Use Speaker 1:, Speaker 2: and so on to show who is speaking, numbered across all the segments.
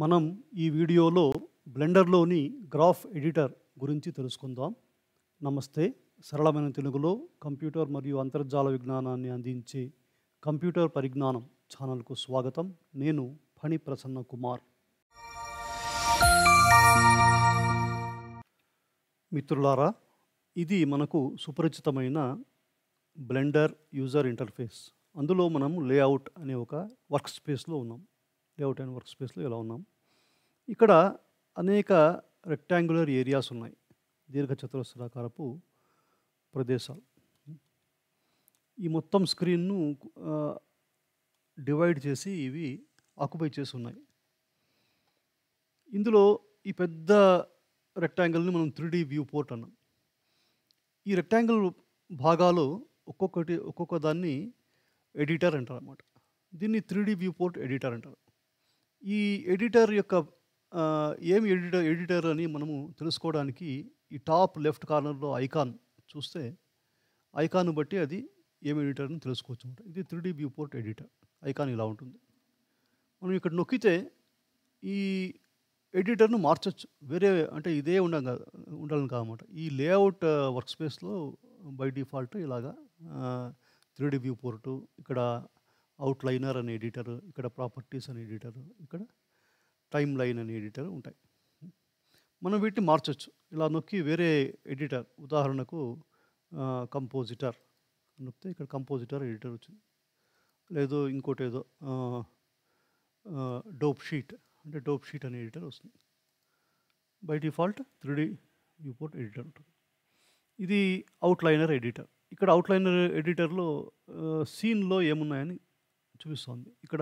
Speaker 1: మనం ఈ వీడియోలో బ్లెండర్లోని గ్రాఫ్ ఎడిటర్ గురించి తెలుసుకుందాం. నమస్తే. సరళమైన తెలుగులో కంప్యూటర్ మరియు అంతర్జాల విజ్ఞానాన్ని అందించే కంప్యూటర్ పరిజ్ఞానం ఛానల్కు స్వాగతం. నేను ఫణి ప్రసన్న కుమార్. మిత్రులారా, ఇది మనకు సుపరిచితమైన బ్లెండర్ యూజర్ ఇంటర్ఫేస్. అందులో మనం లేఅవుట్ అనే ఒక వర్క్ స్పేస్లో ఉన్నాం. లేఅవుట్ అనే వర్క్ స్పేస్లో ఇలా ఉన్నాం. ఇక్కడ అనేక రెక్టాంగులర్ ఏరియాస్ ఉన్నాయి, దీర్ఘచతురస్రాకారపు ప్రదేశాలు. ఈ మొత్తం స్క్రీన్ను డివైడ్ చేసి ఇవి ఆక్యుపై చేసి ఉన్నాయి. ఇందులో ఈ పెద్ద రెక్టాంగిల్ని మనం 3D వ్యూ పోర్ట్ అన్నాం. ఈ రెక్టాంగిల్ భాగాలు ఒక్కొక్క దాన్ని ఎడిటర్ అంటారు అన్నమాట. దీన్ని 3D వ్యూ పోర్ట్ ఎడిటర్ అంటారు. ఈ ఎడిటర్ యొక్క ఏమి ఎడిటర్ అని మనము తెలుసుకోవడానికి ఈ టాప్ లెఫ్ట్ కార్నర్లో ఐకాన్ చూస్తే ఐకాన్ బట్టి అది ఏం ఎడిటర్ అని తెలుసుకోవచ్చు అన్నమాట. ఇది 3D view port editor. Icon ఇలా ఉంటుంది. మనం ఇక్కడ నొక్కితే ఈ ఎడిటర్ను మార్చొచ్చు. వేరే అంటే ఇదే ఉండాలని కాదన్నమాట. ఈ లేఅవుట్ వర్క్ స్పేస్లో బై డిఫాల్ట్ ఇలాగా 3D వ్యూ పోర్టు, ఇక్కడ అవుట్లైనర్ అనే ఎడిటర్, ఇక్కడ ప్రాపర్టీస్ అనే ఎడిటర్, ఇక్కడ టైమ్ లైన్ అనే ఎడిటర్ ఉంటాయి. మనం వీటిని మార్చొచ్చు. ఇలా నొక్కి వేరే ఎడిటర్, ఉదాహరణకు కంపోజిటర్ నొక్కితే ఇక్కడ కంపోజిటర్ ఎడిటర్ వచ్చింది. లేదు ఇంకోటి ఏదో డోప్ షీట్ అంటే డోప్ షీట్ అనే ఎడిటర్ వస్తుంది. By default 3D view port editor ఉంటుంది. ఇది అవుట్లైనర్ ఎడిటర్. ఇక్కడ అవుట్లైనర్ ఎడిటర్లో సీన్లో ఏమున్నాయని చూపిస్తుంది. ఇక్కడ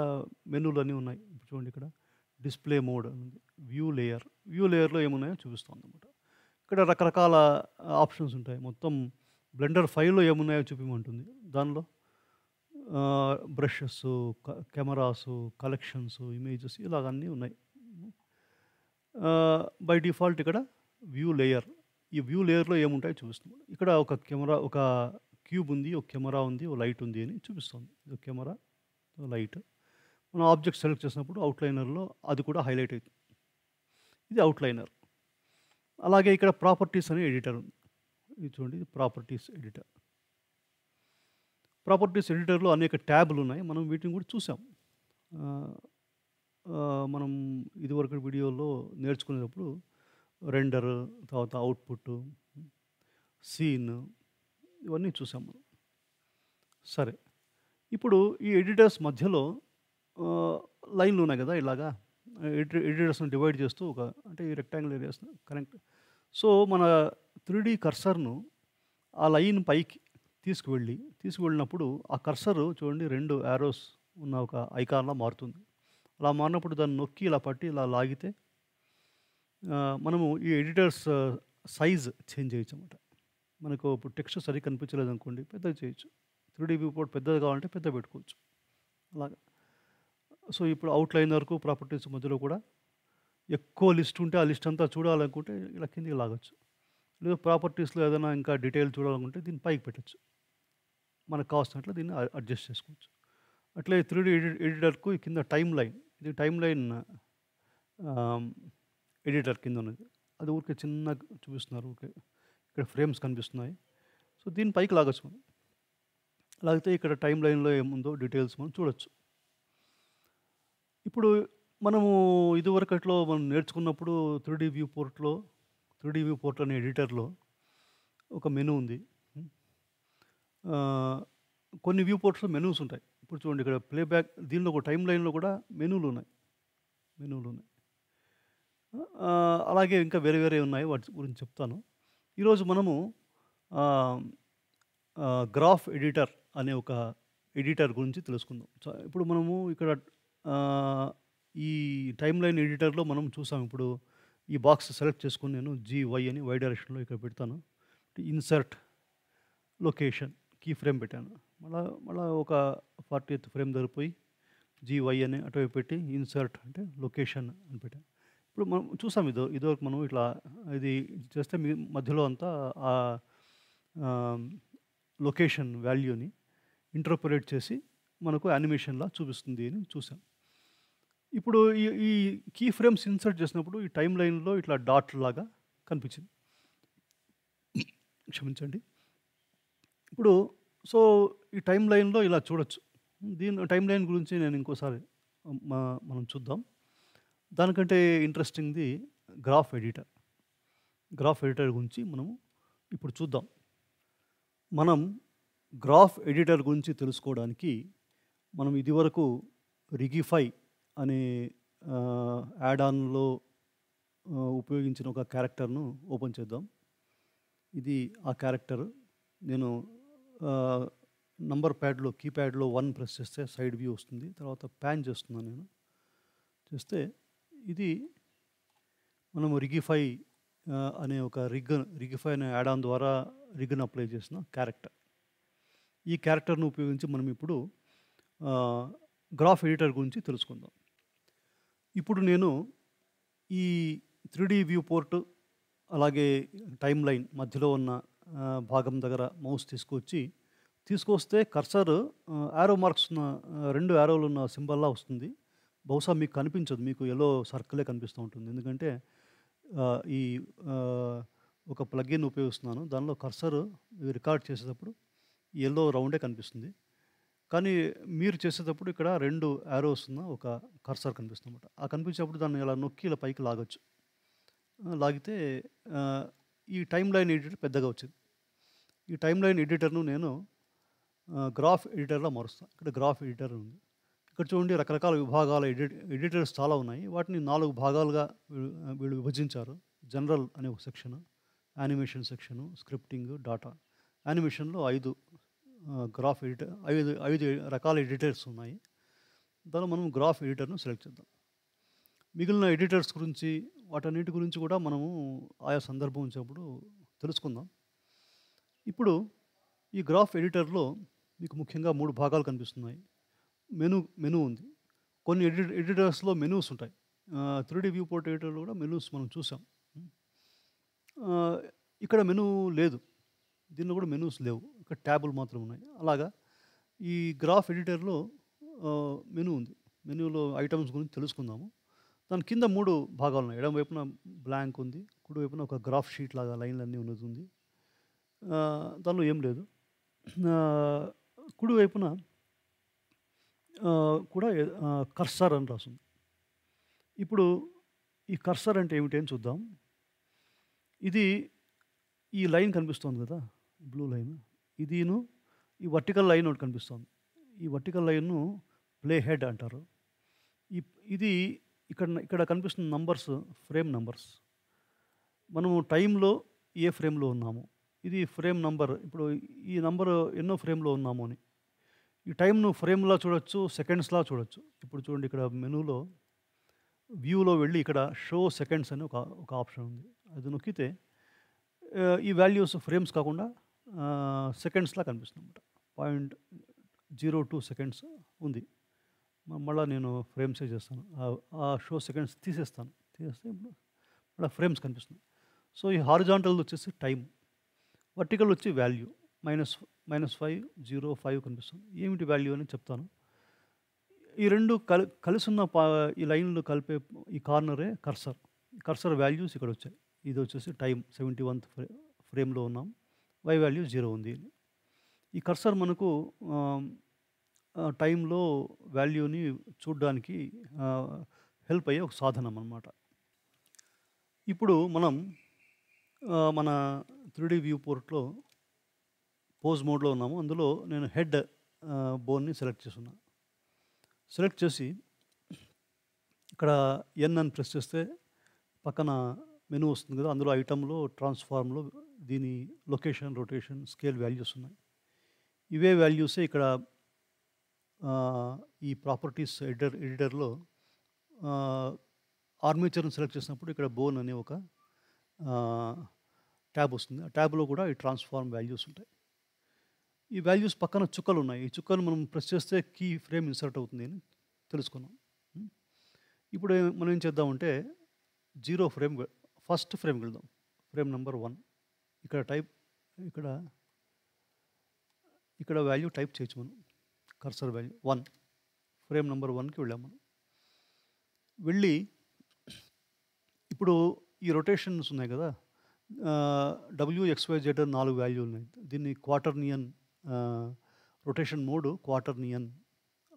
Speaker 1: మెనూలు అన్నీ ఉన్నాయి. ఇప్పుడు చూడండి, ఇక్కడ డిస్ప్లే మోడ్ ఉంది, వ్యూ లేయర్లో ఏమున్నాయో చూపిస్తుంది అన్నమాట. ఇక్కడ రకరకాల ఆప్షన్స్ ఉంటాయి. మొత్తం బ్లెండర్ ఫైల్లో ఏమున్నాయో చూపించమంటుంది. దానిలో బ్రషెస్, కెమెరాస్, కలెక్షన్స్, ఇమేజెస్ ఇలాగ అన్నీ ఉన్నాయి. బై డిఫాల్ట్ ఇక్కడ వ్యూ లేయర్, ఈ వ్యూ లేయర్లో ఏముంటాయో చూపిస్తుంది. ఇక్కడ ఒక కెమెరా, ఒక క్యూబ్ ఉంది, ఒక కెమెరా ఉంది, ఒక లైట్ ఉంది అని చూపిస్తుంది. ఇది కెమెరా, లైట్. మనం ఆబ్జెక్ట్ సెలెక్ట్ చేసినప్పుడు అవుట్లైనర్లో అది కూడా హైలైట్ అవుతుంది. ఇది అవుట్లైనర్. అలాగే ఇక్కడ ప్రాపర్టీస్ అనే ఎడిటర్ ఉంది. ఇది చూడండి, ఇది ప్రాపర్టీస్ ఎడిటర్. ప్రాపర్టీస్ ఎడిటర్లో అనేక ట్యాబ్లు ఉన్నాయి. మనం వీటిని కూడా చూసాం. మనం ఇదివరకు వీడియోలో నేర్చుకునేటప్పుడు రెండర్, తర్వాత అవుట్పుట్, సీన్, ఇవన్నీ చూసాం మనం. సరే, ఇప్పుడు ఈ ఎడిటర్స్ మధ్యలో లైన్లు ఉన్నాయి కదా, ఇలాగా ఎడిటర్స్ని డివైడ్ చేస్తూ అంటే ఈ రెక్టాంగిల్ ఏరియాస్ని కనెక్ట్. సో మన 3D కర్సర్ను ఆ లైన్ పైకి తీసుకువెళ్ళినప్పుడు ఆ కర్సర్ చూడండి 2 యారోస్ ఉన్న ఒక ఐకాన్లా మారుతుంది. అలా మారినప్పుడు దాన్ని నొక్కి ఇలా పట్టి ఇలా లాగితే మనము ఈ ఎడిటర్స్ సైజ్ చేంజ్ చేయొచ్చు అన్నమాట. మనకు ఇప్పుడు టెక్స్ట్ సరిగ్గా కనిపించలేదు అనుకోండి, పెద్దగా చేయొచ్చు. 3D వ్యూ పోర్ట్ పెద్దది కావాలంటే పెద్ద పెట్టుకోవచ్చు అలాగా. సో ఇప్పుడు అవుట్లైనర్కు ప్రాపర్టీస్ మధ్యలో కూడా ఎక్కువ లిస్ట్ ఉంటే ఆ లిస్ట్ అంతా చూడాలనుకుంటే ఇలా కిందికి లాగచ్చు. లేదా ప్రాపర్టీస్లో ఏదైనా ఇంకా డీటెయిల్ చూడాలనుకుంటే దీన్ని పైకి పెట్టచ్చు. మనకు కావాల్సినట్లు దీన్ని అడ్జస్ట్ చేసుకోవచ్చు. అట్లే 3D ఎడిటర్కు కింద టైమ్ లైన్, ఇది టైమ్ లైన్ ఎడిటర్ కింద ఉన్నది. అది ఊరికే చిన్నగా చూపిస్తున్నారు, ఊరికే ఇక్కడ ఫ్రేమ్స్ కనిపిస్తున్నాయి. సో దీన్ని పైకి లాగచ్చు మనం. లాగితే ఇక్కడ టైమ్ లైన్లో ఏముందో డీటెయిల్స్ మనం చూడొచ్చు. ఇప్పుడు మనము ఇదివరకట్లో మనం నేర్చుకున్నప్పుడు 3D వ్యూ పోర్ట్ అనే ఎడిటర్లో ఒక మెనూ ఉంది. కొన్ని వ్యూ పోర్ట్స్లో మెనూస్ ఉంటాయి. ఇప్పుడు చూడండి, ఇక్కడ ప్లేబ్యాక్, దీనిలో ఒక టైమ్ లైన్లో కూడా మెనూలు ఉన్నాయి. అలాగే ఇంకా వేరే ఉన్నాయి, వాటి గురించి చెప్తాను. ఈరోజు మనము గ్రాఫ్ ఎడిటర్ అనే ఒక ఎడిటర్ గురించి తెలుసుకుందాం. ఇప్పుడు మనము ఇక్కడ ఈ టైమ్ లైన్ ఎడిటర్లో మనం చూసాం. ఇప్పుడు ఈ బాక్స్ సెలెక్ట్ చేసుకుని నేను GY అని వై డైరెక్షన్లో ఇక్కడ పెడతాను. ఇన్సర్ట్ లొకేషన్ కీ ఫ్రేమ్ పెట్టాను. మళ్ళీ ఒక 40th ఫ్రేమ్ దగ్గర పోయి GY అని అటువైపు పెట్టి ఇన్సర్ట్ అంటే లొకేషన్ అని పెట్టాను. ఇప్పుడు మనం చూసాం ఇదివరకు మనం ఇట్లా ఇది చేస్తే మధ్యలో అంతా ఆ లొకేషన్ వాల్యూని ఇంటర్పోలేట్ చేసి మనకు యానిమేషన్లా చూపిస్తుంది అని చూసాం. ఇప్పుడు ఈ ఈ కీ ఫ్రేమ్స్ ఇన్సర్ట్ చేసినప్పుడు ఈ టైమ్ లైన్‌లో ఇట్లా డాట్ లాగా కనిపించింది. క్షమించండి. ఇప్పుడు సో, ఈ టైమ్ లైన్‌లో ఇలా చూడొచ్చు. టైమ్ లైన్ గురించి నేను ఇంకోసారి మనం చూద్దాం. దానికంటే ఇంట్రెస్టింగ్‌ది గ్రాఫ్ ఎడిటర్. గ్రాఫ్ ఎడిటర్ గురించి మనం ఇప్పుడు చూద్దాం. మనం గ్రాఫ్ ఎడిటర్ గురించి తెలుసుకోవడానికి మనం ఇదివరకు రిగిఫై అనే యాడ్ ఆన్‌లో ఉపయోగించిన ఒక క్యారెక్టర్‌ను ఓపెన్ చేద్దాం. ఇది ఆ క్యారెక్టర్. నేను నంబర్ ప్యాడ్‌లో కీప్యాడ్‌లో 1 ప్రెస్ చేస్తే సైడ్ వ్యూ వస్తుంది. తర్వాత పాన్ చేస్తున్నాను నేను. చేస్తే ఇది మనము రిగిఫై అనే ఒక రిగిఫై అనే యాడ్ ఆన్ ద్వారా రిగ్‌ని అప్లై చేసిన క్యారెక్టర్. ఈ క్యారెక్టర్‌ను ఉపయోగించి మనం ఇప్పుడు గ్రాఫ్ ఎడిటర్ గురించి తెలుసుకుందాం. ఇప్పుడు నేను ఈ 3D వ్యూ పోర్ట్ అలాగే టైమ్ లైన్ మధ్యలో ఉన్న భాగం దగ్గర మౌస్ తీసుకొస్తే కర్సర్ యారో మార్క్స్ ఉన్న 2 యారోలు ఉన్న సింబల్‌లా వస్తుంది. బహుశా మీకు కనిపించదు. మీకు యెల్లో సర్కిలే కనిపిస్తూ ఉంటుంది. ఎందుకంటే ఈ ఒక ప్లగిన్ ఉపయోగిస్తున్నాను. దానిలో కర్సర్ రికార్డ్ చేసేటప్పుడు యెల్లో రౌండే కనిపిస్తుంది. కానీ మీరు చేసేటప్పుడు ఇక్కడ 2 యారోస్ ఉన్న ఒక కర్సర్ కనిపిస్తుందన్నమాట. ఆ కనిపించేటప్పుడు దాన్ని ఇలా నొక్కి ఇలా పైకి లాగొచ్చు. లాగితే ఈ టైమ్ లైన్ ఎడిటర్ పెద్దగా వచ్చింది. ఈ టైమ్ లైన్ ఎడిటర్‌ను నేను గ్రాఫ్ ఎడిటర్‌లా మారుస్తాను. ఇక్కడ గ్రాఫ్ ఎడిటర్ ఉంది. ఇక్కడ చూడండి రకరకాల విభాగాల ఎడిటర్స్ చాలా ఉన్నాయి. వాటిని 4 భాగాలుగా వీళ్ళు విభజించారు. జనరల్ అనే ఒక section, animation section, scripting, data. యానిమేషన్‌లో 5 గ్రాఫ్ ఎడిటర్ 5 రకాల ఎడిటర్స్ ఉన్నాయి. దానిలో మనం గ్రాఫ్ ఎడిటర్‌ను సెలెక్ట్ చేద్దాం. మిగిలిన ఎడిటర్స్ గురించి వాటన్నిటి గురించి కూడా మనము ఆయా సందర్భం వచ్చినప్పుడు తెలుసుకుందాం. ఇప్పుడు ఈ గ్రాఫ్ ఎడిటర్‌లో మీకు ముఖ్యంగా 3 భాగాలు కనిపిస్తున్నాయి. మెనూ ఉంది. కొన్ని ఎడిటర్స్‌లో మెనూస్ ఉంటాయి. 3D వ్యూ పోర్ట్ ఎడిటర్‌లో కూడా మెనూస్ మనం చూసాం. ఇక్కడ మెనూ లేదు. దీనిలో కూడా మెనూస్ లేవు. ఇక్కడ ట్యాబులు మాత్రం ఉన్నాయి. అలాగా ఈ గ్రాఫ్ ఎడిటర్‌లో మెనూ ఉంది. మెనూలో ఐటమ్స్ గురించి తెలుసుకుందాము. దాని కింద 3 భాగాలు ఉన్నాయి. ఎడమ వైపున బ్లాంక్ ఉంది. కుడి వైపున ఒక గ్రాఫ్ షీట్ లాగా లైన్‌లన్నీ ఉన్నది ఉంది. దానిలో ఏం లేదు. కుడి వైపున కూడా కర్సర్ అని రాసుంది. ఇప్పుడు ఈ కర్సర్ అంటే ఏమిటి అని చూద్దాం. ఇది ఈ లైన్ కనిపిస్తోంది కదా! Blue line. ఈ వర్టికల్ లైన్ ఒకటి కనిపిస్తోంది. ఈ వర్టికల్ లైన్‌ను ప్లే హెడ్ అంటారు. ఇది ఇక్కడ కనిపిస్తున్న నంబర్స్ ఫ్రేమ్ నంబర్స్. మనము టైమ్‌లో ఏ ఫ్రేమ్‌లో ఉన్నాము. ఇది ఫ్రేమ్ నంబర్. ఇప్పుడు ఈ నంబర్ ఎన్నో ఫ్రేమ్‌లో ఉన్నాము అని. ఈ టైమ్‌ను ఫ్రేమ్‌లా చూడొచ్చు, సెకండ్స్‌లా చూడొచ్చు. ఇప్పుడు చూడండి ఇక్కడ మెనూలో వ్యూలో వెళ్ళి ఇక్కడ షో సెకండ్స్ అని ఒక ఆప్షన్ ఉంది. అది నొక్కితే ఈ వాల్యూస్ ఫ్రేమ్స్ కాకుండా సెకండ్స్‌లా కనిపిస్తుందన్నమాట. 0.02 సెకండ్స్ ఉంది. మళ్ళా నేను ఫ్రేమ్సే చేస్తాను. ఆ షో సెకండ్స్ తీసేస్తాను. తీసేస్తే ఇప్పుడు మళ్ళీ ఫ్రేమ్స్ కనిపిస్తుంది. సో, ఈ హారిజాంటల్ వచ్చేసి టైం, వర్టికల్ వచ్చి వాల్యూ -5, 0, 5 కనిపిస్తుంది. ఏమిటి వాల్యూ అని చెప్తాను. ఈ 2 కలిసున్న ఈ లైన్‌లు కలిపే ఈ కార్నరే కర్సర్. కర్సర్ వాల్యూస్ ఇక్కడ వచ్చాయి. ఇది వచ్చేసి టైం 71th ఫ్రేమ్‌లో ఉన్నాం. వై వాల్యూ 0 ఉంది. ఈ కర్సర్ మనకు టైంలో వాల్యూని చూడడానికి హెల్ప్ అయ్యే ఒక సాధనం అన్నమాట. ఇప్పుడు మనం మన 3D వ్యూ పోర్ట్‌లో పోజ్ మోడ్‌లో ఉన్నాము. అందులో నేను హెడ్ బోన్ని సెలెక్ట్ చేసున్నా. సెలెక్ట్ చేసి ఇక్కడ ఎన్ అని ప్రెస్ చేస్తే పక్కన మెనూ వస్తుంది కదా! అందులో ఐటెమ్‌లో ట్రాన్స్ఫార్మ్‌లో దీని లొకేషన్, రొటేషన్, స్కేల్ వాల్యూస్ ఉన్నాయి. ఇవే వాల్యూసే ఇక్కడ ఈ ప్రాపర్టీస్ ఎడిటర్‌లో ఆర్మేచర్‌ని సెలెక్ట్ చేసినప్పుడు ఇక్కడ బోన్ అనే ఒక ట్యాబ్ వస్తుంది. ఆ ట్యాబ్‌లో కూడా ఈ ట్రాన్స్ఫార్మ్ వాల్యూస్ ఉంటాయి. ఈ వాల్యూస్ పక్కన చుక్కలు ఉన్నాయి. ఈ చుక్కలు మనం ప్రెస్ చేస్తే కీ ఫ్రేమ్ ఇన్సర్ట్ అవుతుంది అని తెలుసుకున్నాం. ఇప్పుడు మనం ఏం చేద్దామంటే 0 ఫ్రేమ్ ఫస్ట్ ఫ్రేమ్‌కి వెళ్దాం. ఫ్రేమ్ నంబర్ 1 ఇక్కడ వాల్యూ టైప్ చేయొచ్చు మనం. కర్సర్ వాల్యూ 1 ఫ్రేమ్ నంబర్ 1కి వెళ్ళాం మనం. వెళ్ళి ఇప్పుడు ఈ రొటేషన్స్ ఉన్నాయి కదా, WXYZ 4 వాల్యూలు ఉన్నాయి. దీన్ని క్వాటర్నియన్ రొటేషన్ మోడ్ క్వాటర్నియన్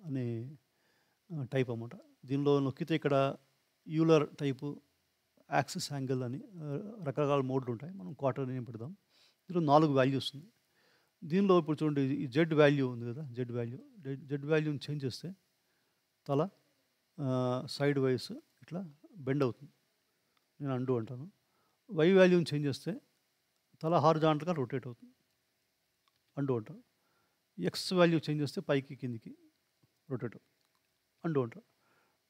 Speaker 1: అనే టైప్ అన్నమాట. దీనిలో నొక్కితే ఇక్కడ యూలర్ టైపు, యాక్సిస్ యాంగిల్ అని రకరకాల మోడ్లు ఉంటాయి. మనం క్వాటర్నియన్ పెడదాం. దీనిలో 4 వాల్యూస్ ఉంది. దీనిలో ఇప్పుడు చూడండి, ఈ జెడ్ వాల్యూ ఉంది కదా, జెడ్ వాల్యూని చేంజ్ చేస్తే తల సైడ్ వైస్ ఇట్లా బెండ్ అవుతుంది. నేను అండు అంటాను. వై వాల్యూని చేంజ్ చేస్తే తల హారిజాంటల్గా రొటేట్ అవుతుంది. అండు అంటారు. ఎక్స్ వాల్యూ చేంజ్ చేస్తే పైకి కిందికి రొటేట్ అవుతుంది. అండు అంటారు.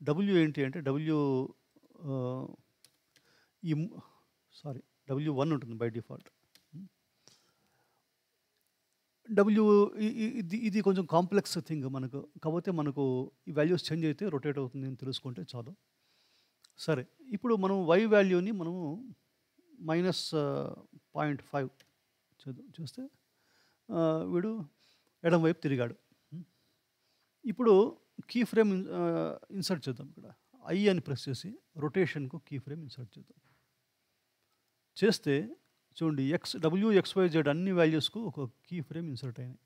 Speaker 1: డబ్ల్యూ ఏంటి అంటే W1 ఉంటుంది బై డిఫాల్ట్. ఇది కొంచెం కాంప్లెక్స్ థింగ్ మనకు. కాకపోతే మనకు ఈ వాల్యూస్ చేంజ్ అయితే రొటేట్ అవుతుంది అని తెలుసుకుంటే చాలు. సరే, ఇప్పుడు మనం వై వాల్యూని మనము -0.5 చేస్తే వీడు ఎడం వైపు తిరిగాడు. ఇప్పుడు కీ ఫ్రేమ్ ఇన్సర్ట్ చేద్దాం. ఇక్కడ ఐ అని ప్రెస్ చేసి రొటేషన్కు కీ ఫ్రేమ్ ఇన్సర్ట్ చేద్దాం. చేస్తే చూడండి, WXYZ అన్ని వాల్యూస్కు ఒక కీ ఫ్రేమ్స్ ఇన్సర్ట్ అయినాయి.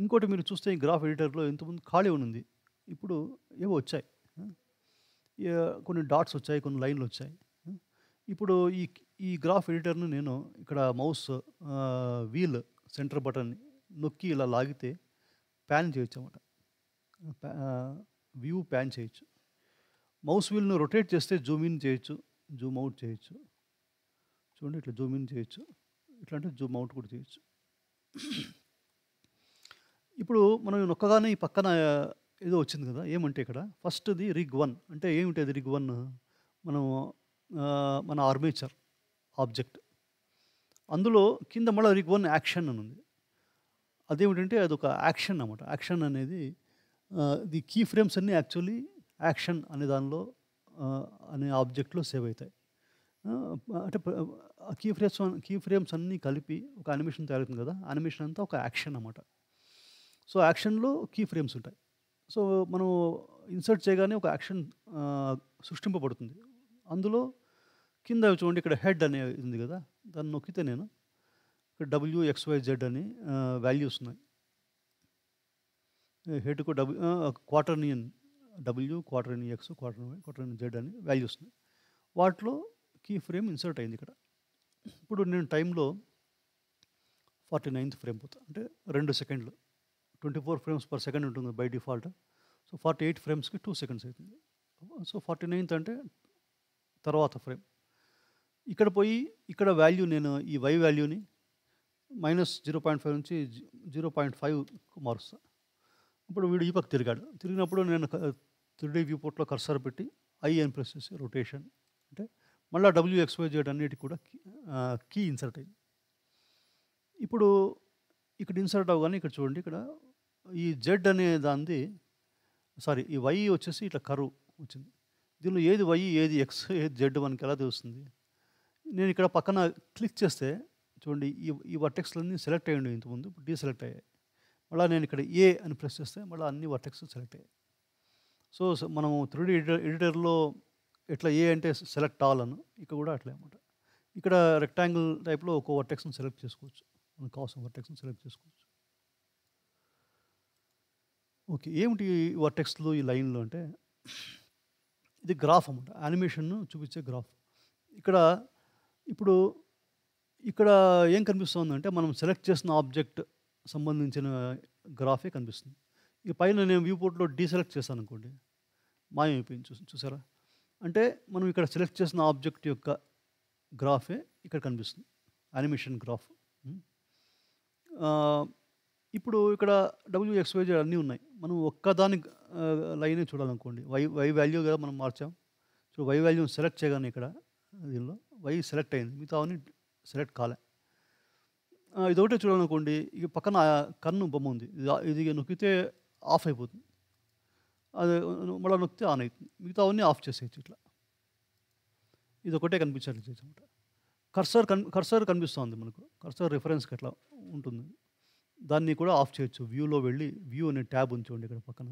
Speaker 1: ఇంకోటి మీరు చూస్తే ఈ గ్రాఫ్ ఎడిటర్లో ఇంతకుముందు ఖాళీ ఉంది, ఇప్పుడు ఏవో వచ్చాయి. కొన్ని డాట్స్ వచ్చాయి, కొన్ని లైన్లు వచ్చాయి. ఇప్పుడు ఈ గ్రాఫ్ ఎడిటర్ను నేను ఇక్కడ మౌస్ వీల్ సెంటర్ బటన్ నొక్కి ఇలా లాగితే ప్యాన్ చేయొచ్చు అన్నమాట. వ్యూ ప్యాన్ చేయొచ్చు. మౌస్ వీల్ను రొటేట్ చేస్తే జూమ్ ఇన్ చేయొచ్చు, జూమ్ అవుట్ చేయొచ్చు. చూడండి, ఇట్లా జూమ్ ఇన్ చేయొచ్చు, ఇట్లా అంటే జూమ్ అవుట్ కూడా చేయొచ్చు. ఇప్పుడు మనం నొక్కగానే ఈ పక్కన ఏదో వచ్చింది కదా, ఏమంటే ఇక్కడ ఫస్ట్ది రిగ్ 1 అంటే ఏమిటి? అది రిగ్ 1 మన ఆర్మేచర్ ఆబ్జెక్ట్. అందులో కింద మళ్ళీ రిగ్ 1 యాక్షన్ అని ఉంది. అదేమిటంటే అదొక యాక్షన్ అన్నమాట. యాక్షన్ అనేది ది కీ ఫ్రేమ్స్ అన్నీ యాక్చువల్లీ యాక్షన్ అనే దానిలో అనే ఆబ్జెక్ట్లో సేవ్ అవుతాయి. అంటే కీ ఫ్రేమ్స్ అన్నీ కలిపి ఒక యానిమేషన్ తయారవుతుంది కదా, యానిమేషన్ అంతా ఒక యాక్షన్ అన్నమాట. సో యాక్షన్లో కీ ఫ్రేమ్స్ ఉంటాయి. సో మనం ఇన్సర్ట్ చేయగానే ఒక యాక్షన్ సృష్టింపబడుతుంది. అందులో కింద చూడండి, ఇక్కడ హెడ్ అనేది ఉంది కదా, దాన్ని నొక్కితే నేను ఇక్కడ WXYZ అని వాల్యూస్ ఉన్నాయి. హెడ్కు క్వాటర్నియన్ W, క్వాటర్నియన్ X, క్వాటర్నియన్ Y, క్వాటర్నియన్ Z అని వాల్యూస్ ఉన్నాయి. వాటిలో కీ ఫ్రేమ్ ఇన్సర్ట్ అయింది ఇక్కడ. ఇప్పుడు నేను టైంలో 49th ఫ్రేమ్ పోతా, అంటే 2 సెకండ్లు. 24 ఫ్రేమ్స్ పర్ సెకండ్ ఉంటుంది బై డిఫాల్ట్. సో 48 ఫ్రేమ్స్కి 2 సెకండ్స్ అవుతుంది. సో 49th అంటే తర్వాత ఫ్రేమ్. ఇక్కడ పోయి ఇక్కడ వాల్యూ నేను ఈ వై వాల్యూని -0.5 నుంచి 0.5కు మారుస్తా. ఇప్పుడు వీడు ఈ పక్క తిరిగినప్పుడు నేను 3D వ్యూ పోర్ట్లో కర్సర్ పెట్టి ఐ అని ప్రెస్ చేసి రొటేషన్ అంటే మళ్ళీ WXYZ అన్నిటికి కూడా కీ ఇన్సర్ట్ అయింది. ఇప్పుడు ఇక్కడ ఇన్సర్ట్ అవ్వగానే ఇక్కడ చూడండి, ఇక్కడ ఈ జెడ్ అనే దానిది ఈ వై వచ్చేసి ఇట్లా కర్వ్ వచ్చింది. దీనిలో ఏది వై, ఏది ఎక్స్, ఏది జెడ్ మనకి ఎలా తెలుస్తుంది? నేను ఇక్కడ పక్కన క్లిక్ చేస్తే చూడండి, ఈ వర్టెక్స్లన్నీ సెలెక్ట్ అయ్యండి ఇంతకుముందు, ఇప్పుడు డీసెలెక్ట్ అయ్యాయి. మళ్ళీ నేను ఇక్కడ ఏ అని ప్రెస్ చేస్తే మళ్ళీ అన్ని వర్టెక్స్ సెలెక్ట్ అయ్యాయి. సో మనం 3D ఎడిటర్లో ఎట్లా ఏ అంటే సెలెక్ట్ ఆల్ అని, ఇక్కడ కూడా అట్లే అన్నమాట. ఇక్కడ రెక్టాంగిల్ టైప్లో ఒక వర్టెక్స్ని సెలెక్ట్ చేసుకోవచ్చు, మనకు కావాల్సిన వర్టెక్స్ని సెలెక్ట్ చేసుకోవచ్చు. ఓకే, ఏమిటి వర్టెక్స్లో ఈ లైన్లో అంటే ఇది గ్రాఫ్ అన్నమాట, యానిమేషన్ను చూపించే గ్రాఫ్. ఇప్పుడు ఇక్కడ ఏం కనిపిస్తుందంటే మనం సెలెక్ట్ చేసిన ఆబ్జెక్ట్ సంబంధించిన గ్రాఫే కనిపిస్తుంది. ఈ పైన నేను వ్యూ పోర్ట్లో డీసెలెక్ట్ చేశాను అనుకోండి, మాయమైపోయింది. చూసారా? అంటే మనం ఇక్కడ సెలెక్ట్ చేసిన ఆబ్జెక్ట్ యొక్క గ్రాఫే ఇక్కడ కనిపిస్తుంది, యానిమేషన్ గ్రాఫ్. ఇప్పుడు ఇక్కడ WXYZ అన్నీ ఉన్నాయి. మనం ఒక్కదాని లైనే చూడాలనుకోండి, వై వాల్యూ కదా మనం మార్చాం. సో వై వాల్యూని సెలెక్ట్ చేయగానే ఇక్కడ దీనిలో వై సెలెక్ట్ అయింది, మిగతా అవన్నీ సెలెక్ట్ కాలే. ఇది ఒకటే చూడాలనుకోండి, ఇక పక్కన కన్ను బొమ్మ ఉంది, ఇది నొక్కితే ఆఫ్ అయిపోతుంది, అది మళ్ళీ నొక్కితే ఆన్ అవుతుంది, మిగతా అవన్నీ ఆఫ్ చేసేయచ్చు. ఇట్లా ఇది ఒకటే కనిపించాలి అనమాట. కర్సర్ కనిపిస్తుంది మనకు, కర్సర్ రిఫరెన్స్కి ఎట్లా ఉంటుంది, దాన్ని కూడా ఆఫ్ చేయొచ్చు. వ్యూలో వెళ్ళి వ్యూ అనే ట్యాబ్ ఉంది చూడండి ఇక్కడ పక్కన,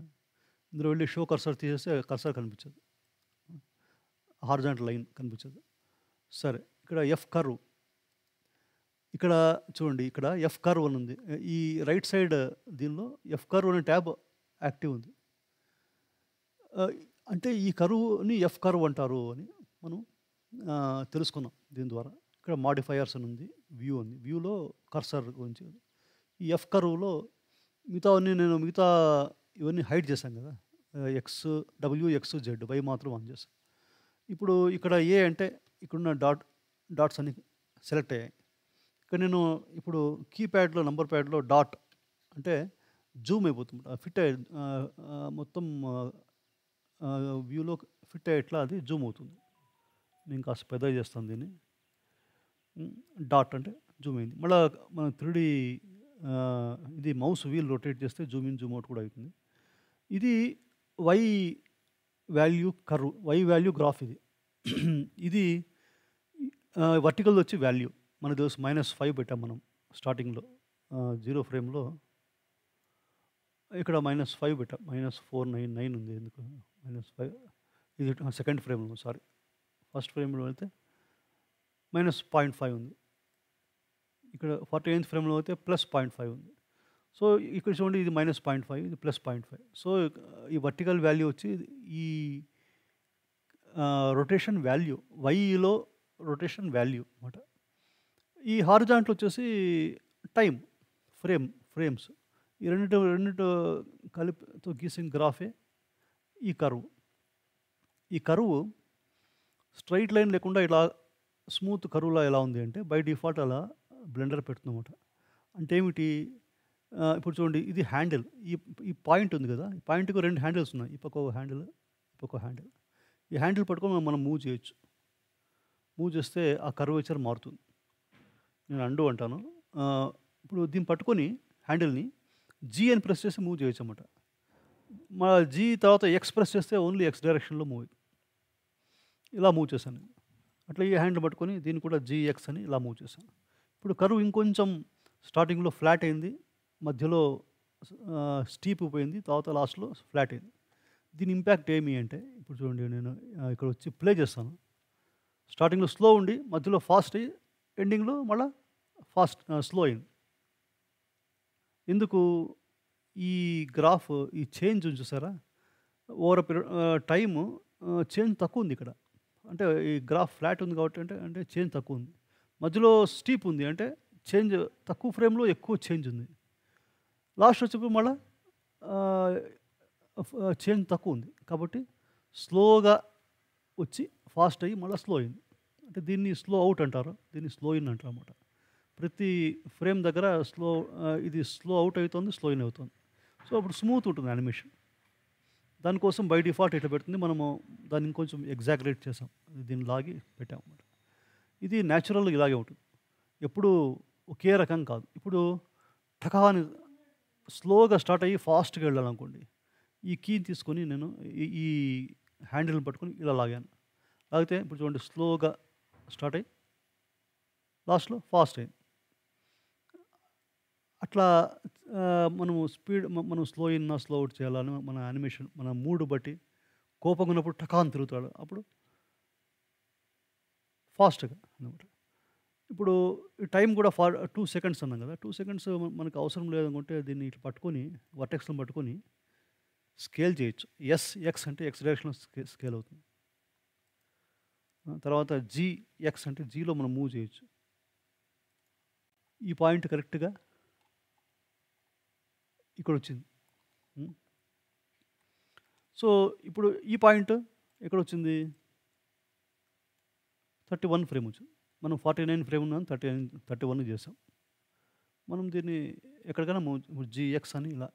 Speaker 1: ఇందులో వెళ్ళి షో కర్సర్ తీసేస్తే కర్సర్ కనిపించదు, హారిజాంటల్ లైన్ కనిపించదు. సరే, ఇక్కడ ఎఫ్ కర్వ్, ఇక్కడ చూడండి, ఇక్కడ ఎఫ్ కర్వ్ అని ఉంది. ఈ రైట్ సైడ్ దీనిలో ఎఫ్ కర్వ్ అనే ట్యాబ్ యాక్టివ్ ఉంది. అంటే ఈ కర్వ్ని ఎఫ్ కర్వ్ అంటారు అని మనం తెలుసుకున్నాం దీని ద్వారా. ఇక్కడ మాడిఫైయర్స్ అని ఉంది, వ్యూ ఉంది, వ్యూలో కర్సర్ గురించి. ఈ ఎఫ్ కర్వ్లో మిగతా ఇవన్నీ హైడ్ చేశాం కదా, X, W, X, Z, Y మాత్రం ఆన్ చేశాం. ఇప్పుడు ఇక్కడ ఏ అంటే ఇక్కడున్న డాట్స్ అన్ని సెలెక్ట్ అయ్యాయి. ఇక్కడ నేను ఇప్పుడు కీప్యాడ్లో, నంబర్ ప్యాడ్లో డాట్ అంటే జూమ్ అయిపోతుంది, ఫిట్ అయ్యే మొత్తం వ్యూలో ఫిట్ అయ్యేట్లా అది జూమ్ అవుతుంది. నేను కాస్త పెద్దగా చేస్తాను దీన్ని. డాట్ అంటే జూమ్ అయింది. మళ్ళీ మనం 3D ఇది మౌస్ వీల్ రొటేట్ చేస్తే జూమ్ ఇన్, జూమ్ అవుట్ కూడా అవుతుంది. ఇది Y value curve, Y value graph. ఇది వర్టికల్ వచ్చి వాల్యూ మనకు తెలుసు, -5 పెట్టాం మనం స్టార్టింగ్లో 0 ఫ్రేమ్లో. ఇక్కడ -5 పెట్టాం, -499 ఉంది. ఎందుకు -5? ఇది సెకండ్ ఫ్రేమ్లో, సారీ, ఫస్ట్ ఫ్రేమ్లో వెళ్తే -0.5 ఉంది. ఇక్కడ 49th ఫ్రేమ్లో అయితే +0.5 ఉంది. సో ఇక్కడ చూడండి, ఇది -0.5, ఇది +0.5. సో ఈ వర్టికల్ వాల్యూ వచ్చి ఈ రొటేషన్ వాల్యూ, వైలో రొటేషన్ వాల్యూ అన్నమాట. ఈ హారిజాంటల్ వచ్చేసి టైం, ఫ్రేమ్స్. ఈ రెండిటి కలిపితో గీసిన గ్రాఫే ఈ కర్వ్. ఈ కర్వ్ స్ట్రైట్ లైన్ లేకుండా ఇలా స్మూత్ కర్వ్లా ఎలా ఉంది అంటే బై డిఫాల్ట్ అలా బ్లెండర్ పెడుతుందన్నమాట. అంటే ఏమిటి? ఇప్పుడు చూడండి, ఇది హ్యాండిల్, ఈ పాయింట్ ఉంది కదా, ఈ పాయింట్కి 2 హ్యాండిల్స్ ఉన్నాయి, ఈ పక్క ఒక హ్యాండిల్, ఈ పక్క హ్యాండిల్. ఈ హ్యాండిల్ పట్టుకొని మనం మూవ్ చేయొచ్చు. మూవ్ చేస్తే ఆ కర్వేచర్ మారుతుంది. నేను అండు అంటాను. ఇప్పుడు దీన్ని పట్టుకొని హ్యాండిల్ని జీ అని ప్రెస్ చేసి మూవ్ చేయొచ్చు అన్నమాట. మా జీ తర్వాత ఎక్స్ ప్రెస్ చేస్తే ఓన్లీ ఎక్స్ డైరెక్షన్లో మూవ్ అవుతుంది. ఇలా మూవ్ చేశాను. అట్లా ఈ హ్యాండిల్ పట్టుకొని దీన్ని కూడా జీఎక్స్ అని ఇలా మూవ్ చేశాను. ఇప్పుడు కర్వ్ ఇంకొంచెం స్టార్టింగ్లో ఫ్లాట్ అయింది, మధ్యలో స్టీప్ పోయింది, తర్వాత లాస్ట్లో ఫ్లాట్ అయింది. దీని ఇంపాక్ట్ ఏమి అంటే, ఇప్పుడు చూడండి, నేను ఇక్కడ వచ్చి ప్లే చేస్తాను. స్టార్టింగ్లో స్లో ఉండి మధ్యలో ఫాస్ట్ అయ్యి ఎండింగ్లో మళ్ళీ స్లో అయింది. ఎందుకు? ఈ గ్రాఫ్, ఈ చేంజ్ చూసారా, ఓవర్ టైము చేంజ్ తక్కువ ఉంది ఇక్కడ. అంటే ఈ గ్రాఫ్ ఫ్లాట్ ఉంది కాబట్టి అంటే చేంజ్ తక్కువ ఉంది. మధ్యలో స్టీప్ ఉంది అంటే చేంజ్ తక్కువ ఫ్రేమ్లో ఎక్కువ చేంజ్ ఉంది. లాస్ట్ వచ్చేప్పుడు మళ్ళీ చేంజ్ తక్కువ ఉంది కాబట్టి స్లోగా వచ్చి ఫాస్ట్ అయ్యి మళ్ళీ స్లో అయింది. అంటే దీన్ని స్లో అవుట్ అంటారు, దీన్ని స్లో ఇన్ అంటారు అన్నమాట. ప్రతి ఫ్రేమ్ దగ్గర ఇది స్లో అవుట్ అవుతుంది, స్లో ఇన్ అవుతుంది. సో అప్పుడు స్మూత్ ఉంటుంది యానిమేషన్. దానికోసం బై డిఫాల్ట్ ఇట్లా పెడుతుంది. మనము దాన్ని ఇంకొంచెం ఎగ్జాగరేట్ చేసాం, దీన్ని లాగి పెట్టాం అన్నమాట. ఇది న్యాచురల్గా ఇలాగే ఉంటుంది, ఎప్పుడు ఒకే రకం కాదు. ఇప్పుడు టకాని స్లోగా స్టార్ట్ అయ్యి ఫాస్ట్గా వెళ్ళాలనుకోండి, ఈ కీని తీసుకొని నేను ఈ హ్యాండిల్ని పట్టుకొని ఇలా లాగాను. లాగితే ఇప్పుడు చూడండి, స్లోగా స్టార్ట్ అయ్యి లాస్ట్లో ఫాస్ట్ అయింది. అట్లా మనం స్లో ఇన్ స్లో అవుట్ చేయాలని మన యానిమేషన్, మన మూడ్ బట్టి కోపంగా ఉన్నప్పుడు టకాన్ తిరుగుతాడు, అప్పుడు ఫాస్ట్గా అనమాట. ఇప్పుడు టైం కూడా 2 సెకండ్స్ అన్నాం కదా, 2 సెకండ్స్ మనకు అవసరం లేదనుకుంటే దీన్ని ఇట్లా పట్టుకొని వర్టెక్స్లో పట్టుకొని స్కేల్ చేయొచ్చు. ఎక్స్ అంటే ఎక్స్ డైరెక్షన్లో స్కేల్ అవుతుంది. తర్వాత ఎక్స్ అంటే జీలో మనం మూవ్ చేయొచ్చు. ఈ పాయింట్ కరెక్ట్గా ఇక్కడ వచ్చింది. సో ఇప్పుడు ఈ పాయింట్ ఎక్కడ వచ్చింది? 31 ఫ్రేమ్ వచ్చింది. మనం 49 ఫ్రేమ్ ఉన్నాం, 31 చేసాం. మనం దీన్ని ఎక్కడికైనా జీఎక్స్ అని ఇలా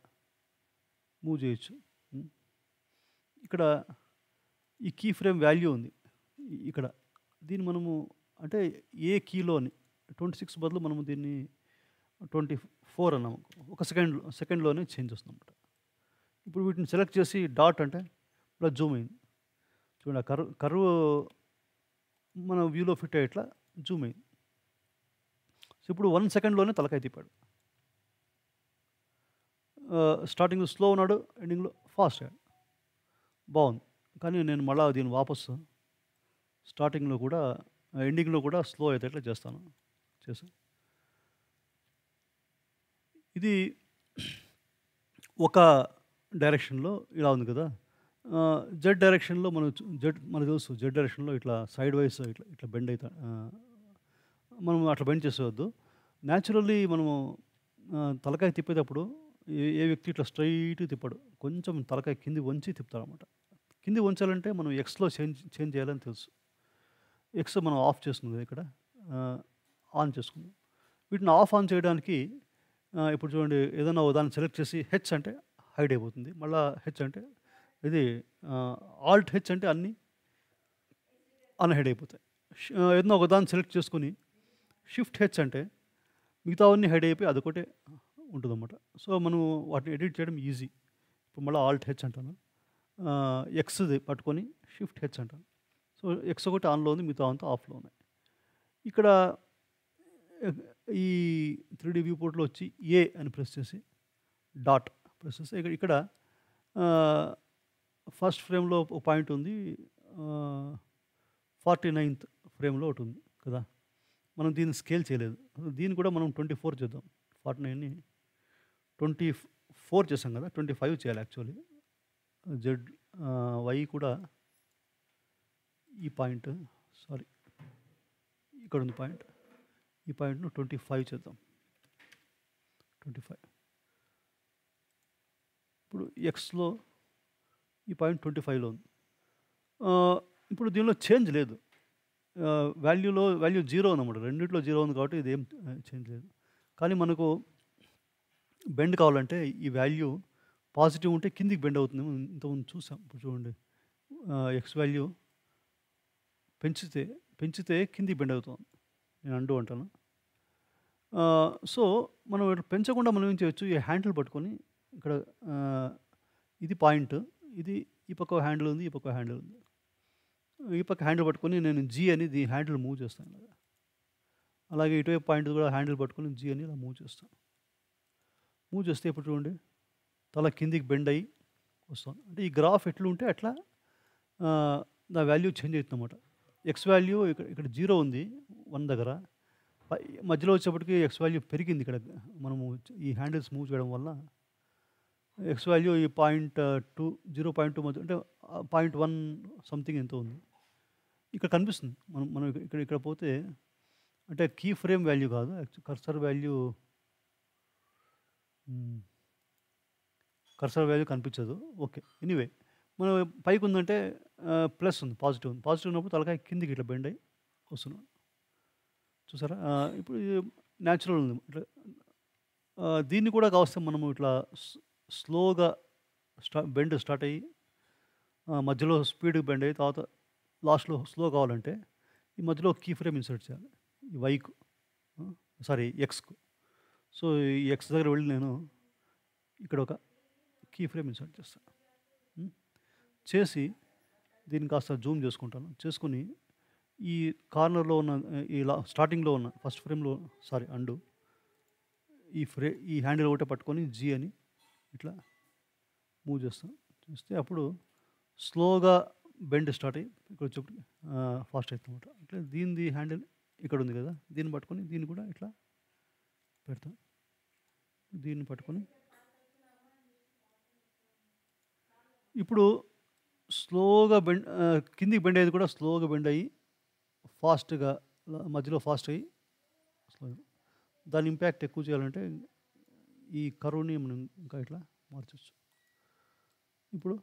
Speaker 1: మూవ్ చేయొచ్చు. ఇక్కడ ఈ కీ ఫ్రేమ్ వాల్యూ ఉంది ఇక్కడ, దీన్ని మనము అంటే ఏ కీలోని 26 బదులు మనము దీన్ని 24 అన్నాము, ఒక సెకండ్లోనే చేంజ్ వస్తుంది అన్నమాట. ఇప్పుడు వీటిని సెలెక్ట్ చేసి డాట్ అంటే ఇలా జూమ్ అయింది. చూడండి, కర్వ్ మన వ్యూలో ఫిట్ అయ్యేట్లా జూమ్ అయింది. సో ఇప్పుడు 1 సెకండ్లోనే తలకాయ తిప్పాడు. స్టార్టింగ్లో స్లో ఉన్నాడు, ఎండింగ్లో ఫాస్ట్ అయ్యాడు. బాగుంది. కానీ నేను మళ్ళా దీన్ని వాపసు స్టార్టింగ్‌లో కూడా ఎండింగ్‌లో కూడా స్లో అయ్యేటట్లు చేస్తాను. చేశాను. ఇది ఒక డైరెక్షన్‌లో ఇలా ఉంది కదా! జెడ్ డైరెక్షన్‌లో మనకు తెలుసు జెడ్ డైరెక్షన్‌లో ఇట్లా సైడ్ వైస్ ఇట్లా ఇట్లా బెండ్ అయితా మనం అట్లా బెండ్ చేసేయొద్దు. న్యాచురల్లీ మనము తలకాయ తిప్పేటప్పుడు ఏ ఏ వ్యక్తి ఇట్లా స్ట్రెయిట్‌గా తిప్పడు. కొంచెం తలకాయ కింది వంచి తిప్పుతాడనమాట. కింది వంచాలంటే మనం ఎక్స్‌లో చేంజ్ చేయాలని తెలుసు. ఎక్స్ మనం ఆఫ్ చేసుకున్నాం కదా ఇక్కడ. ఆన్ చేసుకుందాం. వీటిని ఆఫ్, ఆన్ చేయడానికి ఇప్పుడు చూడండి ఏదైనా ఓ దాన్ని సెలెక్ట్ చేసి హెచ్ అంటే హైడ్ అయిపోతుంది. మళ్ళా హెచ్ అంటే ఇది ఆల్ట్ హెచ్ అంటే అన్నీ అన్‌హైడ్ అయిపోతాయి. ఏదైనా ఒక దాన్ని సెలెక్ట్ చేసుకొని షిఫ్ట్ హెచ్ అంటే మిగతావన్నీ హైడ్ అయిపోయి అదొకటే ఉంటుందన్నమాట. సో, మనం వాటిని ఎడిట్ చేయడం ఈజీ. ఇప్పుడు మళ్ళీ ఆల్ట్ హెచ్ అంటాను. ఎక్స్‌ది పట్టుకొని షిఫ్ట్ హెచ్ అంటాను. సో, ఎక్స్ ఒకటి ఆన్‌లో ఉంది. మిగతా అంతా ఆఫ్‌లో ఉన్నాయి. ఇక్కడ ఈ 3D వ్యూ పోర్ట్‌లో వచ్చి ఏ అని ప్రెస్ చేసి డాట్ ప్రెస్ చేస్తే ఇక్కడ ఫస్ట్ ఫ్రేమ్‌లో ఒక పాయింట్ ఉంది. 49థ్ ఫ్రేమ్‌లో ఒకటి ఉంది కదా! మనం దీన్ని స్కేల్ చేయలేదు. దీన్ని కూడా మనం 24 చేద్దాం. 49ని 24 చేసాం కదా! 25 చేయాలి యాక్చువల్లీ. జెడ్ వై కూడా ఈ పాయింట్ సారీ ఇక్కడ ఉంది పాయింట్. ఈ పాయింట్‌ను 25 చేద్దాం. 25 ఇప్పుడు ఎక్స్‌లో ఈ పాయింట్ 25లో ఉంది. ఇప్పుడు దీనిలో చేంజ్ లేదు. వాల్యూ 0 ఉందన్నమాట. రెండిట్లో 0 ఉంది కాబట్టి ఇదేం చేంజ్ లేదు. కానీ మనకు బెండ్ కావాలంటే ఈ వాల్యూ పాజిటివ్ ఉంటే కిందికి బెండ్ అవుతుంది. ఇంతకుముందు చూసాం. ఇప్పుడు చూడండి ఎక్స్ వాల్యూ పెంచితే కిందికి బెండ్ అవుతుంది. నేను అంటూ అంటాను. సో, మనం పెంచకుండా మనం ఏం చేయొచ్చు, ఈ హ్యాండిల్ పట్టుకొని ఇక్కడ ఇది పాయింట్, ఇది ఈ పక్క హ్యాండిల్ ఉంది, ఈ పక్క హ్యాండిల్ ఉంది. ఈ పక్క హ్యాండిల్ పట్టుకొని నేను జీ అని ఈ హ్యాండిల్ మూవ్ చేస్తాను ఇలాగా. అలాగే ఇటువైపు పాయింట్ కూడా హ్యాండిల్ పట్టుకొని జీ అని ఇలా మూవ్ చేస్తాను. మూవ్ చేస్తే ఇప్పుడు చూడండి తల కిందికి బెండ్ అయ్యి వస్తాం. అంటే ఈ గ్రాఫ్ ఎట్లుంటే అట్లా నా వాల్యూ చేంజ్ అవుతుందన్నమాట. ఎక్స్ వాల్యూ ఇక్కడ 0 ఉంది 1 దగ్గర. మధ్యలో వచ్చేప్పటికి ఎక్స్ వాల్యూ పెరిగింది. ఇక్కడ మనము ఈ హ్యాండిల్స్ మూవ్ చేయడం వల్ల ఎక్స్ వాల్యూ ఈ 0.2 మధ్య అంటే 0.1 సంథింగ్ ఎంతో ఉంది. ఇక్కడ కనిపిస్తుంది. మనం ఇక్కడ పోతే అంటే కీ ఫ్రేమ్ వాల్యూ కాదు, కర్సర్ వాల్యూ కనిపించదు. ఓకే, ఎనీవే మనం పైకి ఉందంటే ప్లస్ ఉంది, పాజిటివ్ ఉంది. పాజిటివ్ ఉన్నప్పుడు తలకాయ కిందికి ఇట్లా బెండ్ అయ్యి వస్తున్నాం. చూసారా? ఇప్పుడు న్యాచురల్ ఉంది. ఇట్లా దీన్ని కూడా కావస్తే మనము ఇట్లా స్లోగా బెండ్ స్టార్ట్ అయ్యి మధ్యలో స్పీడ్గా బెండ్ అయ్యి తర్వాత లాస్ట్లో స్లో కావాలంటే ఈ మధ్యలో కీ ఫ్రేమ్ ఇన్సర్ట్ చేయాలి. ఈ వైకు ఎక్స్కు. సో, ఈ ఎక్స్ దగ్గర వెళ్ళి నేను ఇక్కడ ఒక కీ ఫ్రేమ్ ఇన్సర్ట్ చేస్తాను. చేసి దీన్ని కాస్త జూమ్ చేసుకుంటాను. చేసుకుని ఈ కార్నర్లో ఉన్న స్టార్టింగ్లో ఉన్న ఫస్ట్ ఫ్రేమ్లో అండు ఈ హ్యాండిల్ ఒకటే పట్టుకొని జీ అని ఇట్లా మూవ్ చేస్తాను. చేస్తే అప్పుడు స్లోగా బెండ్ స్టార్ట్ అయ్యి ఇక్కడ వచ్చేప్పటికి ఫాస్ట్ అవుతుందన్నమాట. అట్లా దీనిది హ్యాండిల్ ఇక్కడ ఉంది కదా, దీన్ని పట్టుకొని దీన్ని కూడా ఇట్లా పెడతాను. దీన్ని పట్టుకొని ఇప్పుడు స్లోగా కిందికి బెండ్ అయ్యేది కూడా స్లోగా బెండ్ అయ్యి ఫాస్ట్గా మధ్యలో ఫాస్ట్ అయ్యి స్లోగా. దాని ఇంపాక్ట్ ఎక్కువ చేయాలంటే ఈ కర్వ్ని మనం ఇంకా ఇట్లా మార్చవచ్చు. ఇప్పుడు